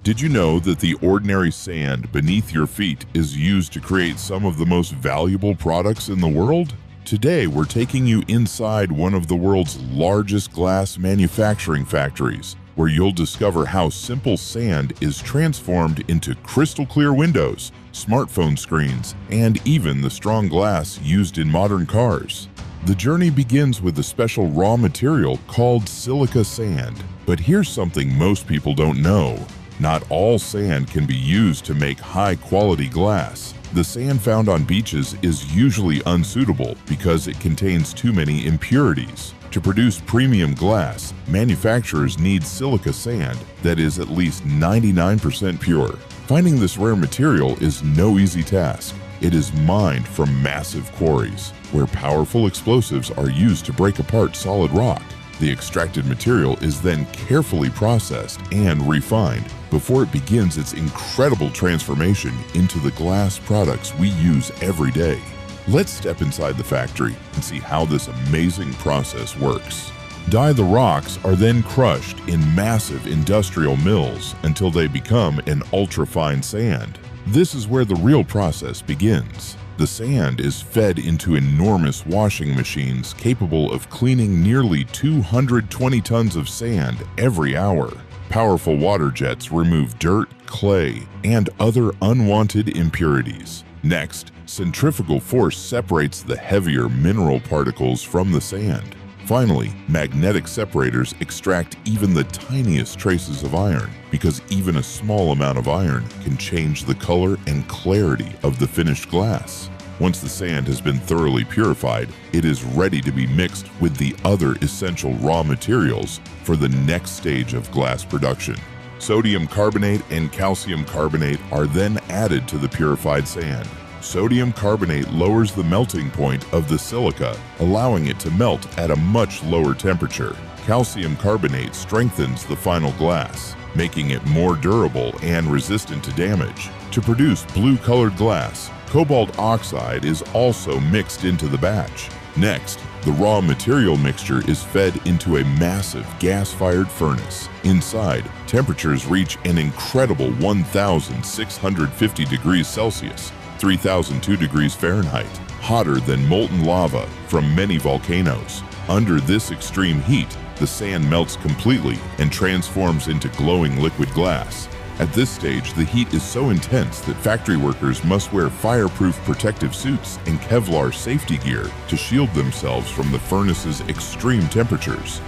Did you know that the ordinary sand beneath your feet is used to create some of the most valuable products in the world? Today, we're taking you inside one of the world's largest glass manufacturing factories, where you'll discover how simple sand is transformed into crystal clear windows, smartphone screens, and even the strong glass used in modern cars. The journey begins with a special raw material called silica sand. But here's something most people don't know. Not all sand can be used to make high-quality glass. The sand found on beaches is usually unsuitable because it contains too many impurities. To produce premium glass, manufacturers need silica sand that is at least 99% pure. Finding this rare material is no easy task. It is mined from massive quarries, where powerful explosives are used to break apart solid rock. The extracted material is then carefully processed and refined before it begins its incredible transformation into the glass products we use every day. Let's step inside the factory and see how this amazing process works. The rocks are then crushed in massive industrial mills until they become an ultra-fine sand. This is where the real process begins. The sand is fed into enormous washing machines capable of cleaning nearly 220 tons of sand every hour. Powerful water jets remove dirt, clay, and other unwanted impurities. Next, centrifugal force separates the heavier mineral particles from the sand. Finally, magnetic separators extract even the tiniest traces of iron, because even a small amount of iron can change the color and clarity of the finished glass. Once the sand has been thoroughly purified, it is ready to be mixed with the other essential raw materials for the next stage of glass production. Sodium carbonate and calcium carbonate are then added to the purified sand. Sodium carbonate lowers the melting point of the silica, allowing it to melt at a much lower temperature. Calcium carbonate strengthens the final glass, making it more durable and resistant to damage. To produce blue-colored glass, cobalt oxide is also mixed into the batch. Next, the raw material mixture is fed into a massive gas-fired furnace. Inside, temperatures reach an incredible 1,650 degrees Celsius, 3,002 degrees Fahrenheit, hotter than molten lava from many volcanoes. Under this extreme heat, the sand melts completely and transforms into glowing liquid glass. At this stage, the heat is so intense that factory workers must wear fireproof protective suits and Kevlar safety gear to shield themselves from the furnace's extreme temperatures.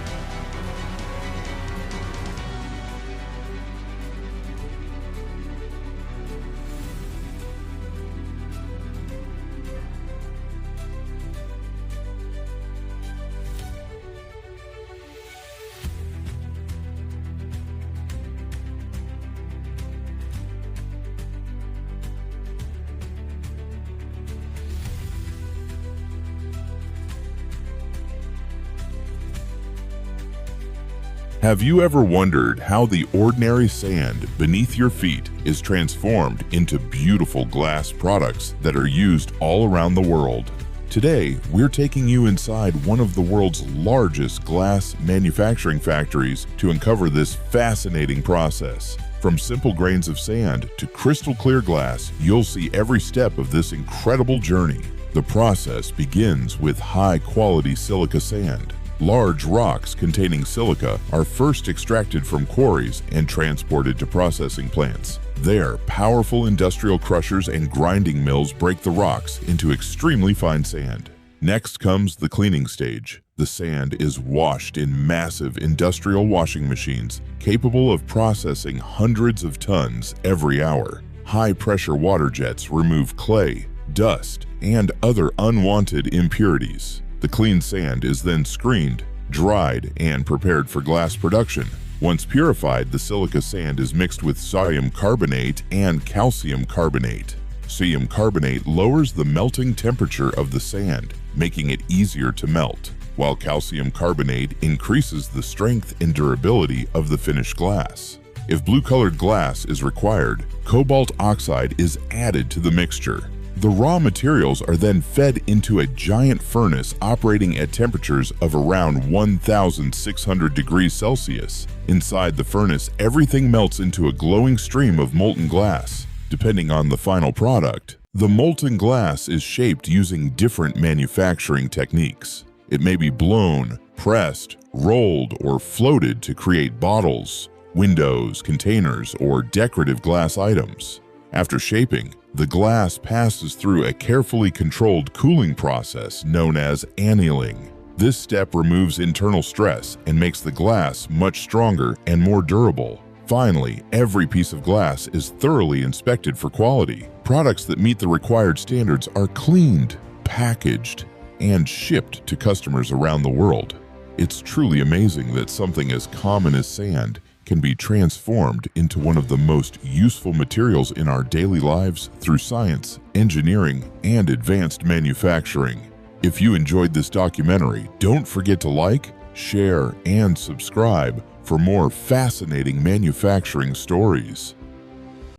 Have you ever wondered how the ordinary sand beneath your feet is transformed into beautiful glass products that are used all around the world? Today, we're taking you inside one of the world's largest glass manufacturing factories to uncover this fascinating process. From simple grains of sand to crystal clear glass, you'll see every step of this incredible journey. The process begins with high-quality silica sand. Large rocks containing silica are first extracted from quarries and transported to processing plants. There, powerful industrial crushers and grinding mills break the rocks into extremely fine sand. Next comes the cleaning stage. The sand is washed in massive industrial washing machines capable of processing hundreds of tons every hour. High-pressure water jets remove clay, dust, and other unwanted impurities. The clean sand is then screened, dried, and prepared for glass production. Once purified, the silica sand is mixed with sodium carbonate and calcium carbonate. Sodium carbonate lowers the melting temperature of the sand, making it easier to melt, while calcium carbonate increases the strength and durability of the finished glass. If blue-colored glass is required, cobalt oxide is added to the mixture. The raw materials are then fed into a giant furnace operating at temperatures of around 1,600 degrees Celsius. Inside the furnace, everything melts into a glowing stream of molten glass. Depending on the final product, the molten glass is shaped using different manufacturing techniques. It may be blown, pressed, rolled, or floated to create bottles, windows, containers, or decorative glass items. After shaping, the glass passes through a carefully controlled cooling process known as annealing. This step removes internal stress and makes the glass much stronger and more durable. Finally, every piece of glass is thoroughly inspected for quality. Products that meet the required standards are cleaned, packaged, and shipped to customers around the world. It's truly amazing that something as common as sand can be transformed into one of the most useful materials in our daily lives through science, engineering, and advanced manufacturing. If you enjoyed this documentary, don't forget to like, share, and subscribe for more fascinating manufacturing stories.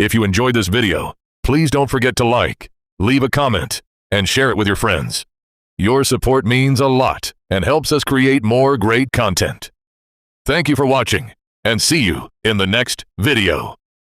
If you enjoyed this video, please don't forget to like, leave a comment, and share it with your friends. Your support means a lot and helps us create more great content. Thank you for watching, and see you in the next video.